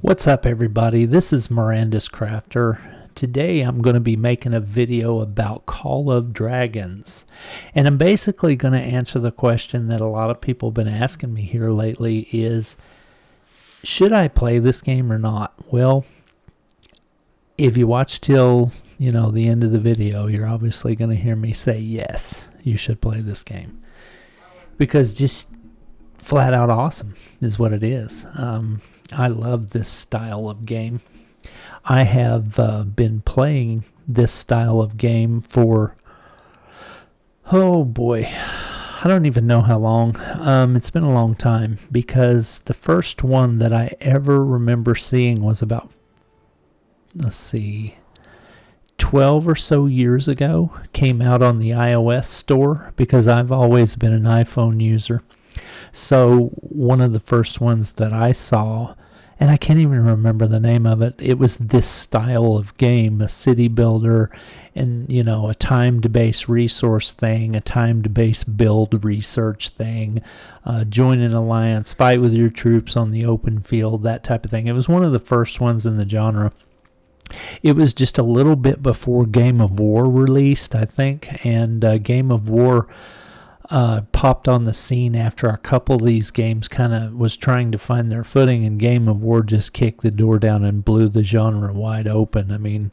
What's up, everybody? This is Mirandus Crafter. Today I'm going to be making a video about Call of Dragons, and I'm basically going to answer the question that a lot of people have been asking me here lately is, should I play this game or not? Well, if you watch till the end of the video, you're obviously going to hear me say yes, you should play this game, because just flat out awesome is what it is. I love this style of game. I have been playing this style of game for, oh boy, I don't even know how long. It's been a long time, because the first one that I ever remember seeing was about, 12 or so years ago. Came out on the iOS store, because I've always been an iPhone user. So one of the first ones that I saw, and I can't even remember the name of it, it was this style of game, a city builder, and a time-to-base resource thing, a time-to-base build research thing, join an alliance, fight with your troops on the open field, that type of thing. It was one of the first ones in the genre. It was just a little bit before Game of War released, I think, and Game of War popped on the scene after a couple of these games kind of was trying to find their footing, and Game of War just kicked the door down and blew the genre wide open. I mean,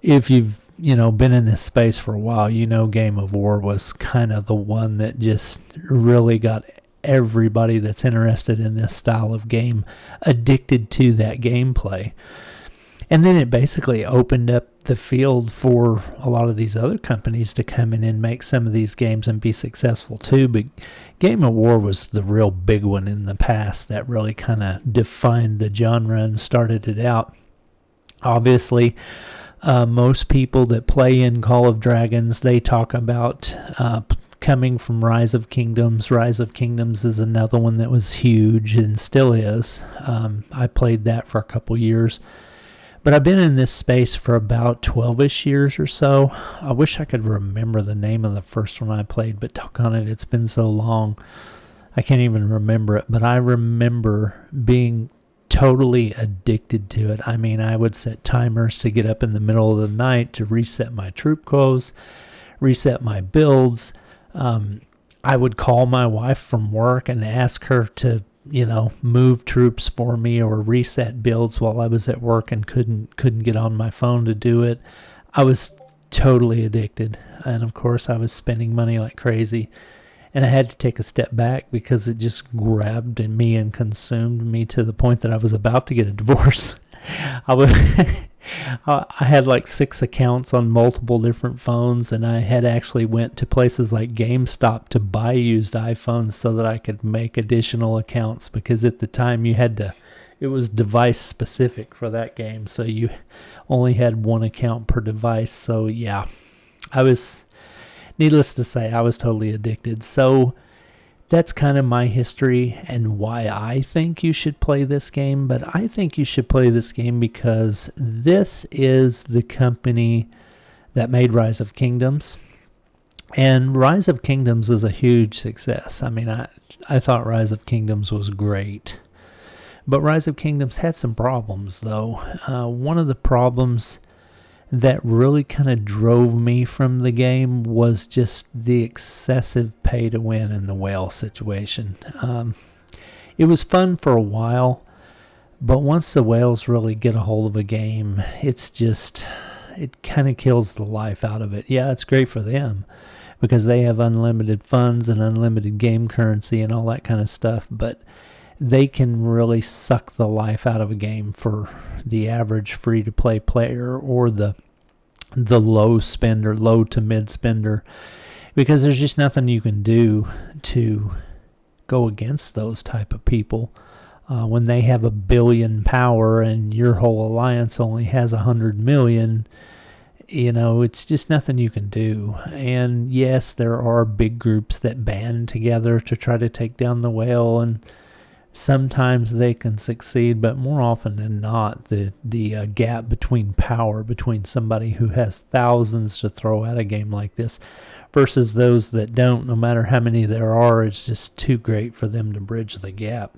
if you've been in this space for a while, Game of War was kind of the one that just really got everybody that's interested in this style of game addicted to that gameplay. And then it basically opened up the field for a lot of these other companies to come in and make some of these games and be successful too. But Game of War was the real big one in the past that really kind of defined the genre and started it out. Obviously, most people that play in Call of Dragons, they talk about coming from Rise of Kingdoms. Rise of Kingdoms is another one that was huge and still is. I played that for a couple years. But I've been in this space for about 12-ish years or so. I wish I could remember the name of the first one I played, but doggone it, it's been so long, I can't even remember it. But I remember being totally addicted to it. I mean, I would set timers to get up in the middle of the night to reset my troop quos, reset my builds. I would call my wife from work and ask her to move troops for me or reset builds while I was at work and couldn't get on my phone to do it. I was totally addicted, and of course I was spending money like crazy, and I had to take a step back because it just grabbed me and consumed me to the point that I was about to get a divorce. I had like 6 accounts on multiple different phones, and I had actually went to places like GameStop to buy used iPhones so that I could make additional accounts, because at the time it was device specific for that game, so you only had one account per device. So yeah, needless to say, I was totally addicted. So that's kind of my history and why I think you should play this game. But I think you should play this game because this is the company that made Rise of Kingdoms. And Rise of Kingdoms is a huge success. I mean, I thought Rise of Kingdoms was great. But Rise of Kingdoms had some problems, though. One of the problems that really kind of drove me from the game was just the excessive pay to win in the whale situation. It was fun for a while, but once the whales really get a hold of a game, it kind of kills the life out of it. Yeah, it's great for them because they have unlimited funds and unlimited game currency and all that kind of stuff, but they can really suck the life out of a game for the average free-to-play player or the low spender, low to mid spender, because there's just nothing you can do to go against those type of people. When they have 1 billion power and your whole alliance only has 100 million, it's just nothing you can do. And yes, there are big groups that band together to try to take down the whale, and sometimes they can succeed, but more often than not, the gap between power between somebody who has thousands to throw at a game like this versus those that don't, no matter how many there are, it's just too great for them to bridge the gap.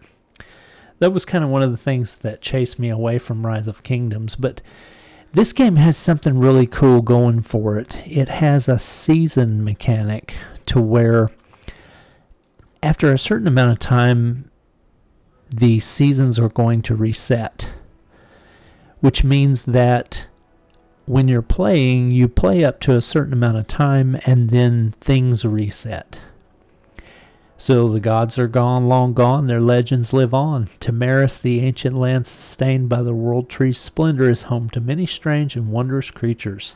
that was kind of one of the things that chased me away from Rise of Kingdoms. But this game has something really cool going for it. It has a season mechanic to where after a certain amount of time, the seasons are going to reset, which means that when you're playing, you play up to a certain amount of time and then things reset. So the gods are gone, long gone, their legends live on. Tamaris, the ancient land sustained by the world tree's splendor, is home to many strange and wondrous creatures.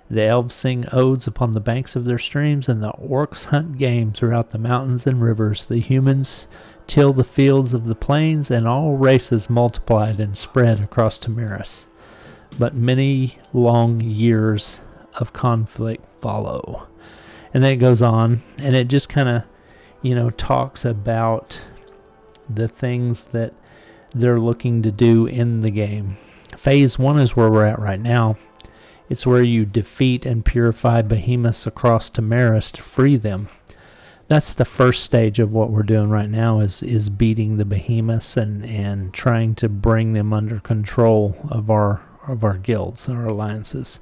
The elves sing odes upon the banks of their streams, and the orcs hunt game throughout the mountains and rivers. The humans till the fields of the plains, and all races multiplied and spread across Tamaris. But many long years of conflict follow. And then it goes on, and it just kind of, talks about the things that they're looking to do in the game. Phase 1 is where we're at right now. It's where you defeat and purify behemoths across Tamaris to free them. That's the first stage of what we're doing right now is beating the behemoths and trying to bring them under control of our guilds, our alliances,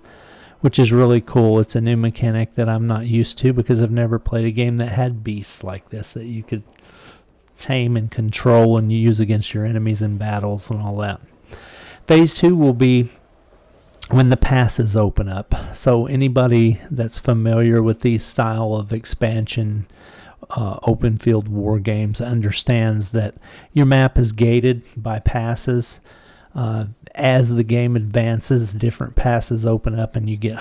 which is really cool. It's a new mechanic that I'm not used to because I've never played a game that had beasts like this that you could tame and control and use against your enemies in battles and all that. Phase 2 will be when the passes open up. So anybody that's familiar with these style of expansion open field war games understands that your map is gated by passes. As the game advances, different passes open up and you get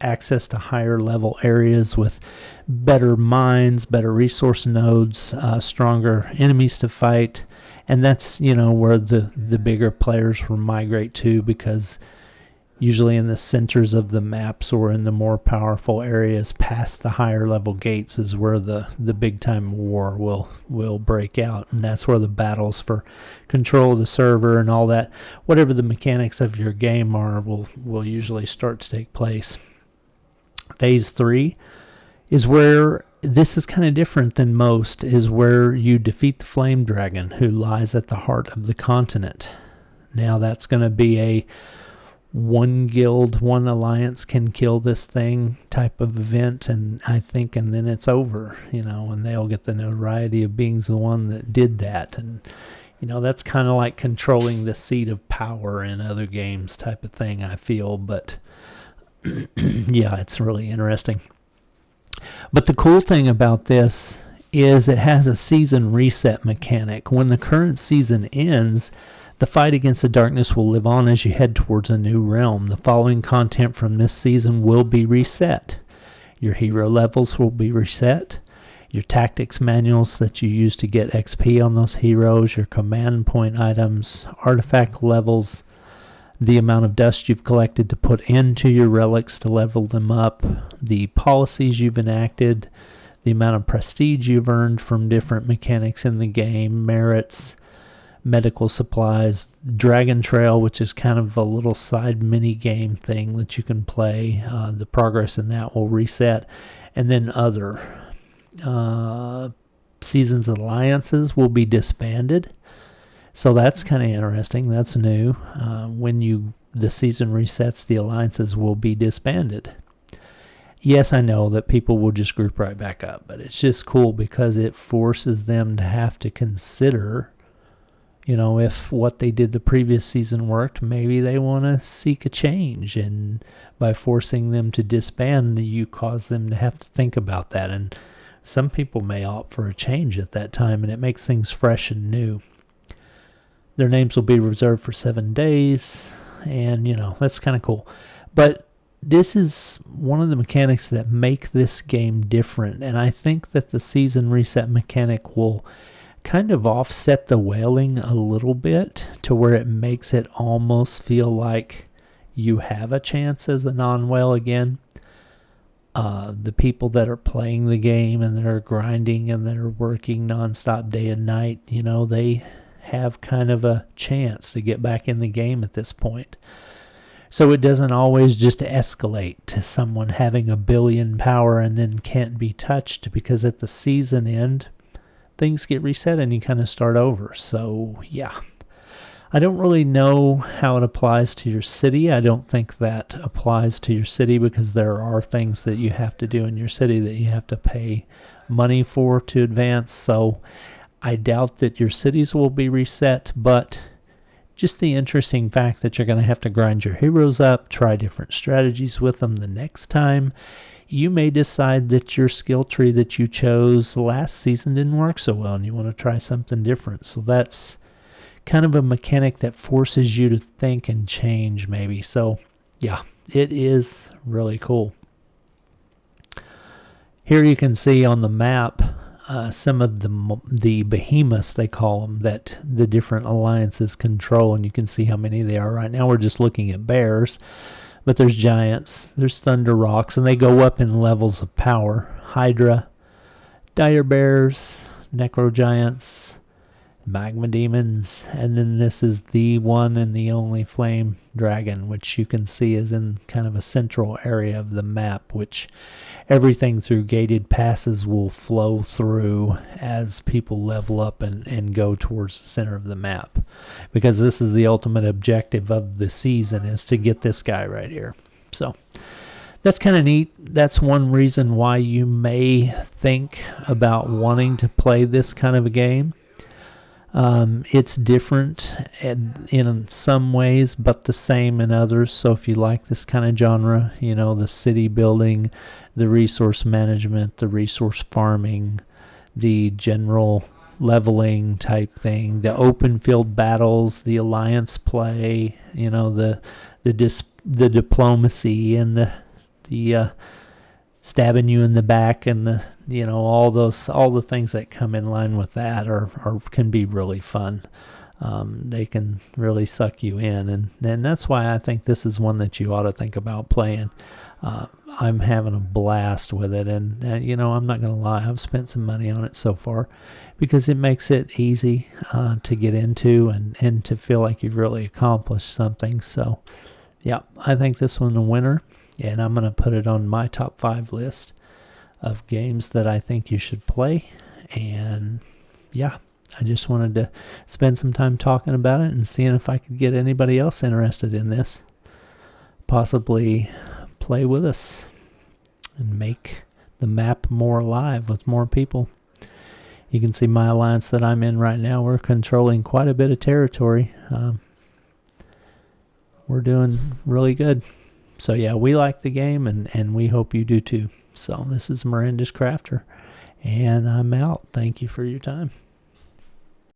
access to higher level areas with better mines, better resource nodes, stronger enemies to fight. And that's, where the bigger players will migrate to, because usually in the centers of the maps or in the more powerful areas past the higher level gates is where the big time war will break out, and that's where the battles for control of the server and all that, whatever the mechanics of your game are, will usually start to take place. Phase 3 is where this is kind of different than most, is where you defeat the flame dragon who lies at the heart of the continent. Now that's going to be a one guild, one alliance can kill this thing type of event, and then it's over, and they'll get the notoriety of being the one that did that. And that's kind of like controlling the seat of power in other games type of thing, I feel. But yeah, it's really interesting. But the cool thing about this is it has a season reset mechanic. When the current season ends, the fight against the darkness will live on as you head towards a new realm. The following content from this season will be reset. Your hero levels will be reset. Your tactics manuals that you use to get XP on those heroes, your command point items, artifact levels, the amount of dust you've collected to put into your relics to level them up, the policies you've enacted, the amount of prestige you've earned from different mechanics in the game, merits, medical supplies, Dragon Trail, which is kind of a little side mini game thing that you can play. The progress in that will reset. And then other seasons alliances will be disbanded. So that's kind of interesting. That's new. When the season resets, the alliances will be disbanded. Yes, I know that people will just group right back up, but it's just cool because it forces them to have to consider, if what they did the previous season worked, maybe they want to seek a change. And by forcing them to disband, you cause them to have to think about that. And some people may opt for a change at that time, and it makes things fresh and new. Their names will be reserved for 7 days, and, that's kind of cool. But this is one of the mechanics that make this game different, and I think that the season reset mechanic will kind of offset the whaling a little bit to where it makes it almost feel like you have a chance as a non-whale again. The people that are playing the game and that are grinding and that are working nonstop day and night, they have kind of a chance to get back in the game at this point. So it doesn't always just escalate to someone having 1 billion power and then can't be touched, because at the season end, things get reset and you kind of start over. So yeah, I don't really know how it applies to your city. I don't think that applies to your city because there are things that you have to do in your city that you have to pay money for to advance. So I doubt that your cities will be reset, but just the interesting fact that you're going to have to grind your heroes up, try different strategies with them the next time. You may decide that your skill tree that you chose last season didn't work so well and you want to try something different. So that's kind of a mechanic that forces you to think and change maybe. So yeah, it is really cool. Here you can see on the map some of the behemoths, they call them, that the different alliances control, and you can see how many they are. Right now we're just looking at bears, but there's giants, there's thunder rocks, and they go up in levels of power. Hydra, dire bears, necro giants, magma demons, and then this is the one and the only flame dragon, which you can see is in kind of a central area of the map, which everything through gated passes will flow through as people level up and go towards the center of the map, because this is the ultimate objective of the season, is to get this guy right here. So that's kind of neat. That's one reason why you may think about wanting to play this kind of a game. It's different in some ways, but the same in others. So if you like this kind of genre, you know, the city building, the resource management, the resource farming, the general leveling type thing, the open field battles, the alliance play, you know, the diplomacy and the stabbing you in the back, and the, you know, all the things that come in line with that are can be really fun. They can really suck you in, and that's why I think this is one that you ought to think about playing. I'm having a blast with it, and you know, I'm not gonna lie, I've spent some money on it so far because it makes it easy to get into and to feel like you've really accomplished something. So yeah, I think this one's a winner, and I'm going to put it on my top 5 list of games that I think you should play. And yeah, I just wanted to spend some time talking about it and seeing if I could get anybody else interested in this. Possibly play with us and make the map more alive with more people. You can see my alliance that I'm in right now. We're controlling quite a bit of territory. We're doing really good. So yeah, we like the game, and we hope you do too. So this is Mirandus Crafter, and I'm out. Thank you for your time.